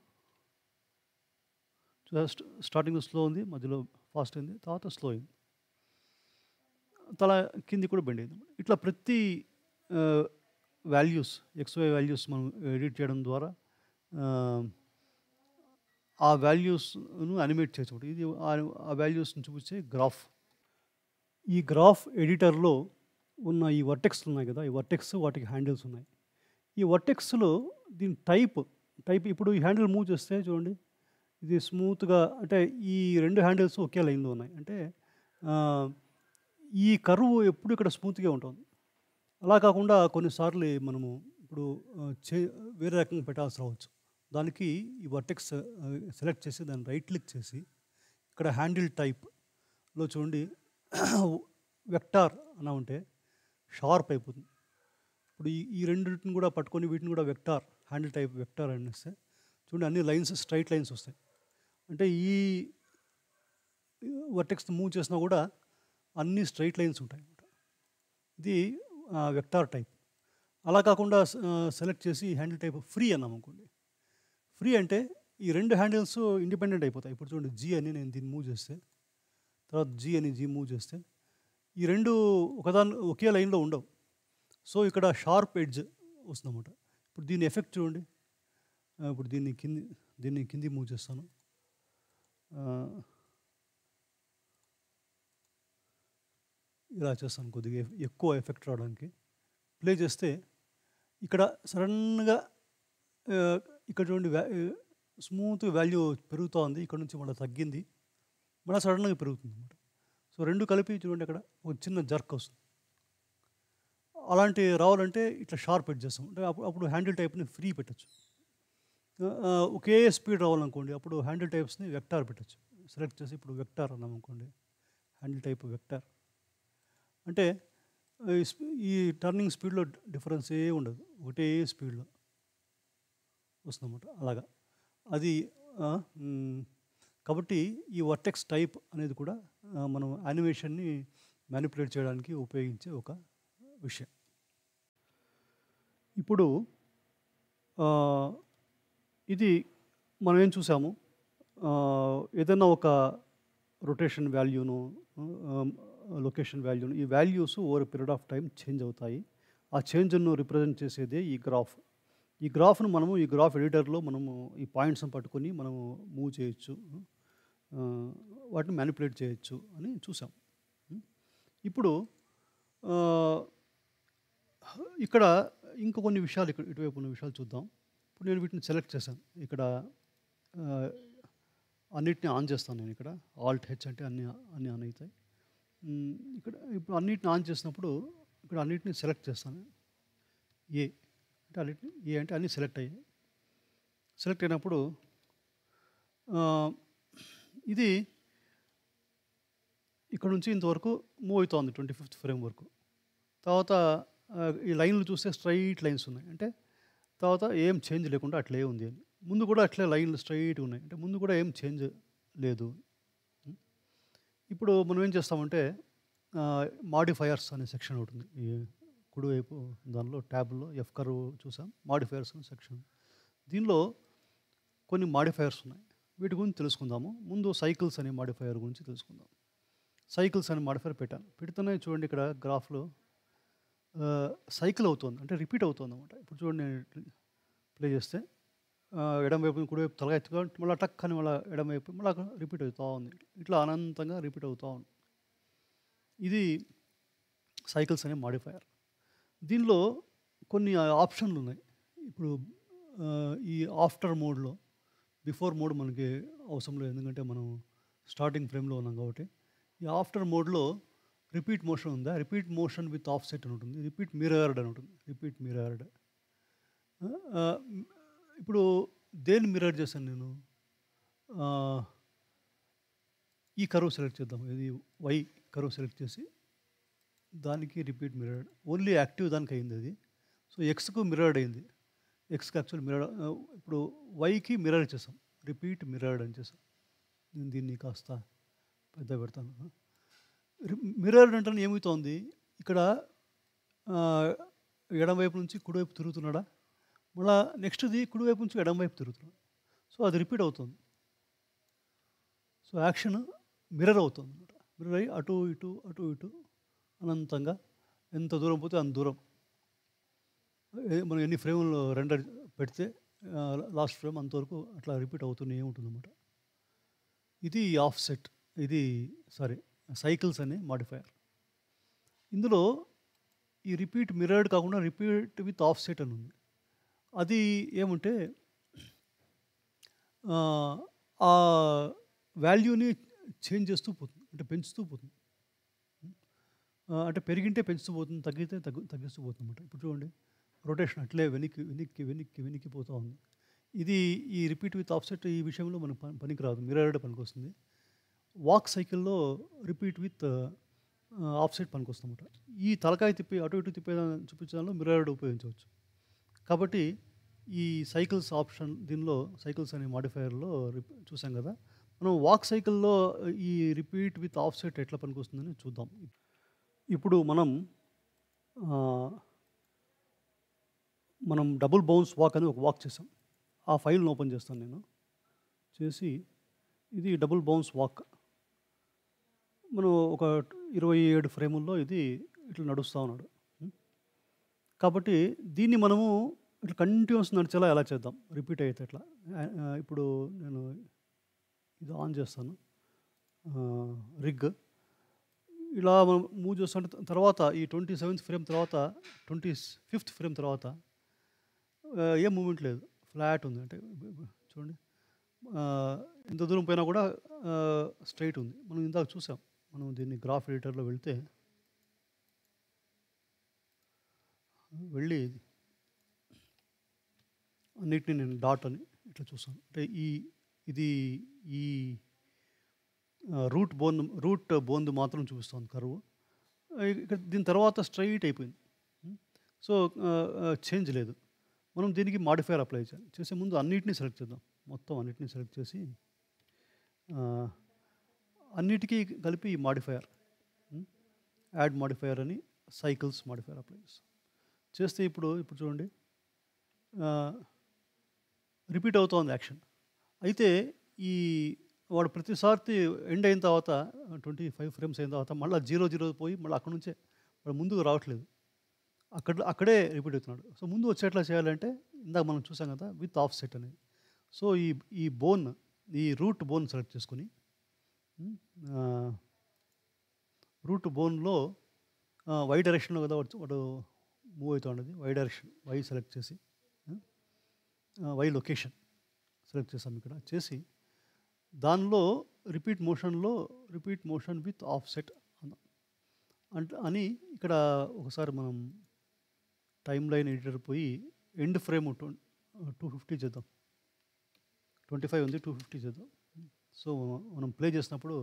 Speaker 1: స్టార్టింగ్లో స్లో ఉంది, మధ్యలో ఫాస్ట్ అయింది, తర్వాత స్లో అయింది, తల కింది కూడా బెండ్ అయింది. ఇట్లా ప్రతి వాల్యూస్ XY వాల్యూస్ మనం ఎడిట్ చేయడం ద్వారా ఆ వాల్యూస్ను అనిమేట్ చేయొచ్చు. ఇది ఆ వాల్యూస్ని చూపించే గ్రాఫ్. ఈ గ్రాఫ్ ఎడిటర్లో ఉన్న ఈ వర్టెక్స్లు ఉన్నాయి కదా, ఈ వర్టెక్స్ వాటికి హ్యాండిల్స్ ఉన్నాయి. ఈ వర్టెక్స్లో దీని టైప్ ఇప్పుడు ఈ హ్యాండిల్ మూవ్ చేస్తే చూడండి, ఇది స్మూత్గా అంటే ఈ రెండు హ్యాండిల్స్ ఒకే లైన్లో ఉన్నాయి. అంటే ఈ కర్వ్ ఎప్పుడు ఇక్కడ స్మూత్గా ఉంటుంది. అలా కాకుండా కొన్నిసార్లు మనము ఇప్పుడు వేరే రకంగా పెట్టాల్సి రావచ్చు. దానికి ఈ వర్టెక్స్ సెలెక్ట్ చేసి దాన్ని రైట్ క్లిక్ చేసి ఇక్కడ హ్యాండిల్ టైప్లో చూడండి వెక్టార్ అలా ఉంటే షార్ప్ అయిపోతుంది. ఇప్పుడు ఈ రెండింటిని కూడా పట్టుకొని వీటిని కూడా వెక్టార్ హ్యాండిల్ టైప్ వెక్టార్ అనేస్తే చూడండి అన్ని లైన్స్ స్ట్రైట్ లైన్స్ వస్తాయి. అంటే ఈ వర్టెక్స్ మూవ్ చేసినా కూడా అన్ని స్ట్రైట్ లైన్స్ ఉంటాయి అన్నమాట. ఇది వెక్టార్ టైప్. అలా కాకుండా సెలెక్ట్ చేసి హ్యాండిల్ టైప్ ఫ్రీ అన్నాం అనుకోండి. ఫ్రీ అంటే ఈ రెండు హ్యాండిల్స్ ఇండిపెండెంట్ అయిపోతాయి. ఇప్పుడు చూడండి జీ అని నేను దీన్ని మూవ్ చేస్తే, తర్వాత జీ మూవ్ చేస్తే ఈ రెండు ఒకే లైన్లో ఉండవు. సో ఇక్కడ షార్ప్ ఎడ్జ్ వస్తుందన్నమాట. ఇప్పుడు దీని ఎఫెక్ట్ చూడండి. ఇప్పుడు దీన్ని కింది మూవ్ చేస్తాను. ఇలా చేస్తాను కొద్దిగా ఎక్కువ ఎఫెక్ట్ రావడానికి. ప్లే చేస్తే ఇక్కడ సడన్గా ఇక్కడ చూడండి స్మూత్ వాల్యూ పెరుగుతూ ఉంది. ఇక్కడ నుంచి మళ్ళీ తగ్గింది, మళ్ళీ సడన్గా పెరుగుతుంది అన్నమాట. సో రెండు కలిపి చూడండి అక్కడ ఒక చిన్న జర్క్ వస్తుంది. అలాంటి రావాలంటే ఇట్లా షార్ప్ ఎడ్జ్ చేస్తాం. అంటే అప్పుడు హ్యాండిల్ టైప్ని ఫ్రీ పెట్టచ్చు. ఒకే స్పీడ్ రావాలనుకోండి అప్పుడు హ్యాండిల్ టైప్స్ని వెక్టార్ పెట్టచ్చు. సెలెక్ట్ చేసి ఇప్పుడు వెక్టార్ అన్నాం అనుకోండి, హ్యాండిల్ టైప్ వెక్టార్ అంటే ఈ టర్నింగ్ స్పీడ్లో డిఫరెన్స్ ఏ ఉండదు, ఒకటే స్పీడ్లో వస్తుందన్నమాట. అలాగా అది కాబట్టి ఈ వర్టెక్స్ టైప్ అనేది కూడా మనం యానిమేషన్ని మ్యానిపులేట్ చేయడానికి ఉపయోగించే ఒక విషయం. ఇప్పుడు ఇది మనం ఏం చూసాము, ఏదైనా ఒక రొటేషన్ వాల్యూను, లొకేషన్ వాల్యూను, ఈ values over period of time change అవుతాయి. ఆ చేంజ్ను రిప్రజెంట్ చేసేదే ఈ గ్రాఫ్. ఈ గ్రాఫ్ను మనము ఈ గ్రాఫ్ ఎడిటర్లో మనము ఈ పాయింట్స్ని పట్టుకొని మనము మూవ్ చేయొచ్చు, వాటిని మ్యానిపులేట్ చేయొచ్చు అని చూసాం. ఇప్పుడు ఇక్కడ ఇంకా కొన్ని విషయాలు ఇటువైపు ఉన్న విషయాలు చూద్దాం. ఇప్పుడు నేను వీటిని సెలెక్ట్ చేశాను. ఇక్కడ అన్నిటిని ఆన్ చేస్తాను. నేను ఇక్కడ ఆల్ట్ హెచ్ అంటే అన్నీ ఆన్ అవుతాయి. ఇక్కడ ఇప్పుడు అన్నిటిని ఆన్ చేసినప్పుడు ఇక్కడ అన్నిటిని సెలెక్ట్ చేస్తాను. ఏ అంటే అన్నీ సెలెక్ట్ అయ్యాయి. సెలెక్ట్ అయినప్పుడు ఇది ఇక్కడ నుంచి ఇంతవరకు మూవ్ అవుతోంది 25th ఫ్రేమ్ వరకు. తర్వాత ఈ లైన్లు చూస్తే స్ట్రైట్ లైన్స్ ఉన్నాయి, అంటే తర్వాత ఏం చేంజ్ లేకుండా అట్లే ఉంది అని. ముందు కూడా అట్లే లైన్లు స్ట్రైట్గా ఉన్నాయి, అంటే ముందు కూడా ఏం చేంజ్ లేదు. ఇప్పుడు మనం ఏం చేస్తామంటే మాడిఫైయర్స్ అనే సెక్షన్ ఉంటుంది ఈ కుడివైపు దానిలో ట్యాబ్లో ఎఫ్ కర్వ్ చూసాం, మాడిఫైయర్స్ అనే సెక్షన్. దీనిలో కొన్ని మాడిఫైయర్స్ ఉన్నాయి, వీటి గురించి తెలుసుకుందాము. ముందు సైకిల్స్ అనే మాడిఫైయర్ గురించి తెలుసుకుందాం. సైకిల్స్ అనే మాడిఫైయర్ పెడుతూనే చూడండి ఇక్కడ గ్రాఫ్లో సైకిల్ అవుతుంది, అంటే రిపీట్ అవుతుంది అన్నమాట. ఇప్పుడు చూడండి నేను ప్లే చేస్తే ఎడమ వైపు కుడివైపు తలగా ఎత్తుగా మళ్ళీ టక్ అని మళ్ళీ ఎడమ వైపు మళ్ళీ రిపీట్ అవుతూ ఉంది. ఇట్లా అనంతంగా రిపీట్ అవుతూ ఉంది. ఇది సైకిల్స్ అనే మాడిఫైయర్. దీనిలో కొన్ని ఆప్షన్లు ఉన్నాయి. ఇప్పుడు ఈ ఆఫ్టర్ మోడ్లో, బిఫోర్ మోడ్ మనకి అవసరం లేదు, ఎందుకంటే మనం స్టార్టింగ్ ఫ్రేమ్లో ఉన్నాం కాబట్టి. ఈ ఆఫ్టర్ మోడ్లో రిపీట్ మోషన్ ఉందా, repeat motion with of set అని ఉంటుంది, రిపీట్ మిరర్డ్ అని ఉంటుంది. రిపీట్ మిరర్డ్ ఇప్పుడు దేన్ని మిరర్ చేశాను నేను, ఈ కర్వ్ సెలెక్ట్ చేద్దాం. ఇది వై కర్వ్ సెలెక్ట్ చేసి దానికి రిపీట్ మిరర్డ్, ఓన్లీ యాక్టివ్ దానికి అయింది అది. సో ఎక్స్కు మిరర్డ్ అయింది, ఎక్స్కి యాక్చువల్ మిరర్డ్. ఇప్పుడు వైకి మిరర్ చేసాం, రిపీట్ మిరర్డ్ అని చేసాం. నేను దీన్ని కాస్త పెద్ద పెడతాను. మిరర్డ్ అంటే ఏమవుతోంది, ఇక్కడ ఎడమవైపు నుంచి కుడివైపు తిరుగుతున్నాడా, మళ్ళీ నెక్స్ట్ది కుడివైపు నుంచి ఎడమవైపు తిరుగుతున్నాడు. సో అది రిపీట్ అవుతుంది. సో యాక్షన్ మిర్రర్ అవుతుంది అనమాట. మిర్రర్ అయ్యి అటు ఇటు అనంతంగా ఎంత దూరం పోతే అంత దూరం, మనం ఎన్ని ఫ్రేమ్లు రెండర్ పెడితే లాస్ట్ ఫ్రేమ్ అంతవరకు అట్లా రిపీట్ అవుతూనే ఉంటుందన్నమాట. ఇది ఆఫ్ సెట్, ఇది సైకిల్స్ అనే మాడిఫైయర్. ఇందులో ఈ రిపీట్ మిర్రర్డ్ కాకుండా రిపీట్ విత్ ఆఫ్ సెట్ అని ఉంది. అది ఏమంటే ఆ వాల్యూని చేంజ్ చేస్తూ పోతుంది, అంటే పెంచుతూ పోతుంది. అంటే పెరిగింటే పెంచుతూ పోతుంది, తగ్గితే తగ్గిస్తూ పోతుంది అనమాట. ఇప్పుడు చూడండి రొటేషన్ అట్లే వెనక్కి పోతూ ఉంది. ఇది ఈ రిపీట్ విత్ ఆఫ్సెట్ ఈ విషయంలో మనకు పనికిరాదు, మిర్రర్డ్ పనికొస్తుంది. వాక్ సైకిల్‌లో రిపీట్ విత్ ఆఫ్సెట్ పనికొస్తుందన్నమాట. ఈ తలకాయ తిప్పి అటు ఇటు చూపించడంలో మిర్రర్డ్ ఉపయోగించవచ్చు. కాబట్టి ఈ సైకిల్స్ ఆప్షన్ దీనిలో సైకిల్స్ అనే మాడిఫైయర్‌లో చూసాం కదా! మనం వాక్ సైకిల్‌లో ఈ రిపీట్ విత్ ఆఫ్సెట్ ఎట్లా పనికొస్తుందని చూద్దాం. ఇప్పుడు ఆహ్, మనం డబుల్ బౌన్స్ వాక్ అని ఒక వాక్ చేసాం. ఆ ఫైల్‌ని ఓపెన్ చేస్తాను నేను. చేసి ఇది డబుల్ బౌన్స్ వాక్. మనం ఒక 27 ఫ్రేముల్లో ఇది ఇట్లా నడుస్తా ఉన్నాడు. హ్మ్. కాబట్టి దీన్ని మనము ఇట్లా కంటిన్యూస్ నడిచేలా ఎలా చేద్దాం? రిపీట్ అయితే ఎట్లా? ఇప్పుడు నేను ఇది ఆన్ చేస్తాను. రిగ్. ఇలా మనం మూవ్ చేస్తుంటే తర్వాత ఈ 27th ఫ్రేమ్ తర్వాత 25th ఫ్రేమ్ తర్వాత ఏం మూవ్‌మెంట్ లేదు. ఫ్లాట్ ఉంది. అంటే చూడండి. ఎంత దూరం పోయినా కూడా స్ట్రెయిట్ ఉంది. మనం ఇందాక చూసాం. మనం దీన్ని గ్రాఫ్ ఎడిటర్‌లో వెళ్ళి అన్నిటిని నేను డాట్ అని ఇట్లా చూసాను. అంటే ఇది ఈ రూట్ బోన్‌ది మాత్రం చూపిస్తోంది కర్వ్. ఇక్కడ దీని తర్వాత స్ట్రెయిట్ అయిపోయింది. సో, చేంజ్ లేదు. మనం దీనికి మాడిఫైయర్ అప్లై చేయాలి. చేసే ముందు అన్నిటిని సెలెక్ట్ చేద్దాం. మొత్తం అన్నిటిని సెలెక్ట్ చేసి అన్నిటికీ కలిపి ఈ మాడిఫైయర్ యాడ్ మాడిఫైయర్ అని సైకిల్స్ మాడిఫైయర్ అప్లై చేస్తాం. చేస్తే ఇప్పుడు చూడండి రిపీట్ అవుతోంది యాక్షన్. అయితే ఈ వాడు ప్రతిసారి ఎండ్ అయిన తర్వాత 25 ఫ్రేమ్స్ అయిన తర్వాత మళ్ళీ 0 పోయి మళ్ళీ అక్కడి నుంచే వాడు ముందుకు రావట్లేదు. అక్కడే రిపీట్ అవుతున్నాడు. సో, ముందు వచ్చేట్లా చేయాలంటే ఇందాక మనం చూసాం కదా విత్ ఆఫ్సెట్ అనేది. సో, ఈ రూట్ బోన్ సెలెక్ట్ చేసుకొని రూట్ బోన్‌లో వై డైరెక్షన్‌లో కదా వాడు మూవ్ అవుతా ఉండేది. వై డైరెక్షన్ వై సెలెక్ట్ చేసి వై లొకేషన్ సెలెక్ట్ చేసాం ఇక్కడ. చేసి దానిలో రిపీట్ మోషన్ విత్ ఆఫ్సెట్ అని ఇక్కడ ఒకసారి మనం టైమ్ లైన్ ఎడిటర్ పోయి ఎండ్ ఫ్రేమ్ 250 చేద్దాం. 25 ఉంది, 250 చేద్దాం. సో, మనం ప్లే చేసినప్పుడు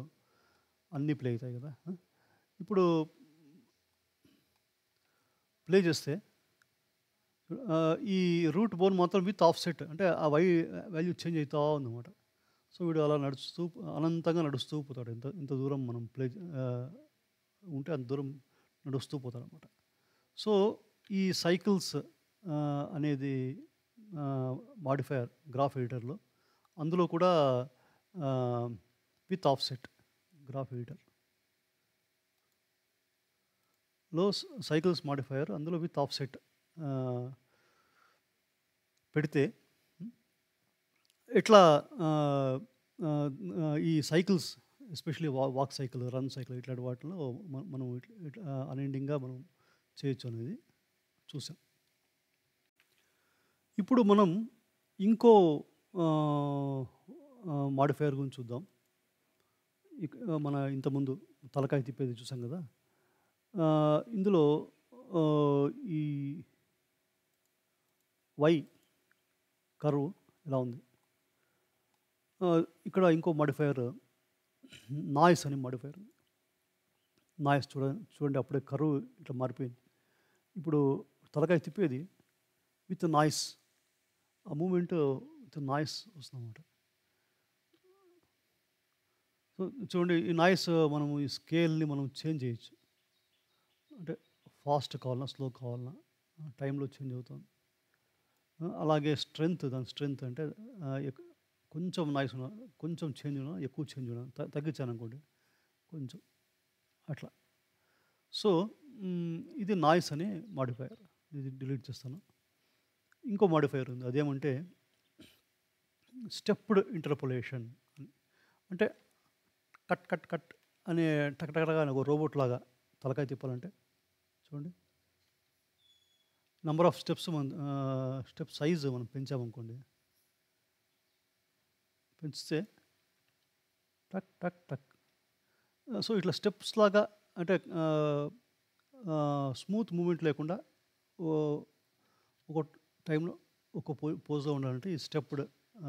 Speaker 1: అన్నీ ప్లే అవుతాయి కదా! ఇప్పుడు ప్లే చేస్తే ఈ రూట్ బోన్ మాత్రం విత్ ఆఫ్సెట్ అంటే ఆ వై వాల్యూ చేంజ్ అవుతా ఉందన్నమాట. సో, వీడు అలా అనంతంగా నడుస్తూ పోతాడు. ఎంత దూరం మనం ఉంటే అంత దూరం నడుస్తూ పోతాడనమాట. సో, ఈ సైకిల్స్ అనేది మాడిఫైయర్ గ్రాఫ్ ఎడిటర్‌లో అందులో కూడా విత్ ఆఫ్సెట్ గ్రాఫ్ ఎడిటర్‌లో సైకిల్స్ మాడిఫైయర్ అందులో విత్ ఆఫ్సెట్ పెడితే ఎట్లా ఈ cycles especially walk cycle, run cycle ఇట్లాంటి వాటిలో మనం అన్‌ఎండింగ్‌గా మనం చేయొచ్చు అనేది చూసాం. ఇప్పుడు మనం ఇంకో మాడిఫైయర్ గురించి చూద్దాం. మన ఇంతకుముందు తలకాయ తిప్పేది చూసాం కదా! ఇందులో ఈ వై కర్వ్ ఇలా ఉంది. ఇక్కడ ఇంకో మాడిఫైయర్ నాయిస్ అని మాడిఫైయర్. నాయిస్ చూడండి అప్పుడే కర్వ్ ఇట్లా మారిపోయింది. ఇప్పుడు తలకాయ తిప్పేది విత్ నాయిస్, ఆ మూమెంట్ విత్ నాయిస్ వస్తుందన్నమాట. సో, చూడండి ఈ నాయిస్ మనము ఈ స్కేల్ని మనం చేంజ్ చేయొచ్చు. అంటే ఫాస్ట్ కావాలన్నా, స్లో కావాలన్నా టైంలో చేంజ్ అవుతుంది. అలాగే దాని స్ట్రెంగ్త్ అంటే కొంచెం నాయిస్ ఉన్నా, కొంచెం చేంజ్ ఉన్నా, ఎక్కువ చేంజ్ ఉన్నా తగ్గించాను అనుకోండి కొంచెం అట్లా. సో, ఇది నాయిస్ అనే మాడిఫైయర్. ఇది డిలీట్ చేస్తాను. ఇంకో మాడిఫైయర్ ఉంది. అదేమంటే స్టెప్డ్ ఇంటర్పోలేషన్ అంటే కట్ అనే టకటకగా ఒక రోబోట్ లాగా తలకాయ తిప్పాలంటే చూడండి నంబర్ ఆఫ్ స్టెప్ సైజ్ మనం పెంచామనుకోండి, పెంచితే టక్. సో, ఇట్లా స్టెప్స్ లాగా అంటే స్మూత్ మూమెంట్ లేకుండా ఒక టైంలో ఒక పోజ్లో ఉండాలంటే ఈ స్టెప్డ్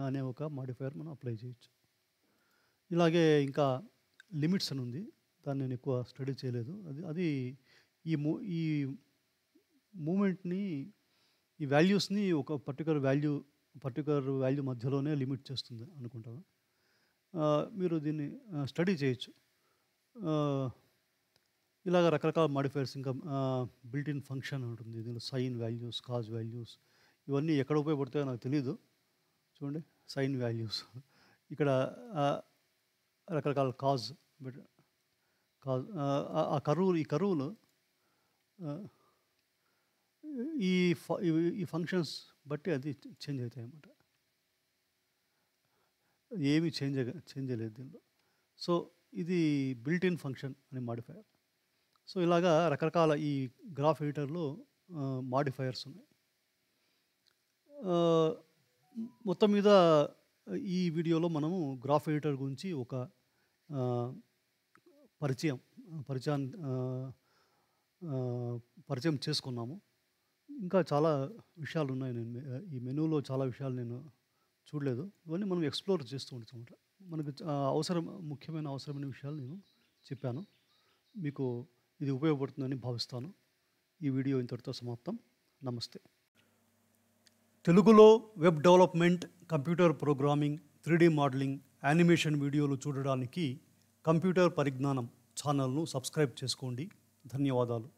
Speaker 1: అనే ఒక మాడిఫైయర్ మనం అప్లై చేయొచ్చు. ఇలాగే ఇంకా లిమిట్స్ అని ఉంది. దాన్ని నేను ఎక్కువ స్టడీ చేయలేదు. అది ఈ మూమెంట్ని, ఈ వాల్యూస్ని ఒక పర్టికులర్ వాల్యూ మధ్యలోనే లిమిట్ చేస్తుంది అనుకుంటాను. మీరు దీన్ని స్టడీ చేయొచ్చు. ఇలాగ రకరకాల మాడిఫైయర్స్, ఇంకా బిల్ట్ ఇన్ ఫంక్షన్ ఉంటుంది. దీనిలో సైన్ వాల్యూస్, కాజ్ వాల్యూస్, ఇవన్నీ ఎక్కడ ఉపయోగపడతాయో నాకు తెలీదు. చూడండి, సైన్ వాల్యూస్ ఇక్కడ రకరకాల కాజ్ ఈ కరువులు ఈ ఫంక్షన్స్ బట్టి అది చేంజ్ అవుతాయి అన్నమాట. ఏమీ చేంజ్ చేయలేదు దీనిలో. సో ఇది బిల్ట్ ఇన్ ఫంక్షన్ అనే మాడిఫైయర్. సో ఇలాగా రకరకాల ఈ గ్రాఫ్ ఎడిటర్లో మాడిఫైయర్స్ ఉన్నాయి. మొత్తం మీద ఈ వీడియోలో మనము గ్రాఫ్ ఎడిటర్ గురించి ఒక పరిచయం చేసుకున్నాము. ఇంకా చాలా విషయాలు ఉన్నాయి. ఈ మెనూలో చాలా విషయాలు నేను చూడలేదు. ఇవన్నీ మనం ఎక్స్ప్లోర్ చేస్తూ ఉంటాం. మనకు ముఖ్యమైన అవసరమైన విషయాలు నేను చెప్పాను. మీకు ఇది ఉపయోగపడుతుందని భావిస్తాను. ఈ వీడియో ఇంతటితో సమాప్తం. నమస్తే. తెలుగులో web development, computer programming, 3D modelling, animation వీడియోలు చూడడానికి కంప్యూటర్ పరిజ్ఞానం ఛానల్ను సబ్స్క్రైబ్ చేసుకోండి. ధన్యవాదాలు.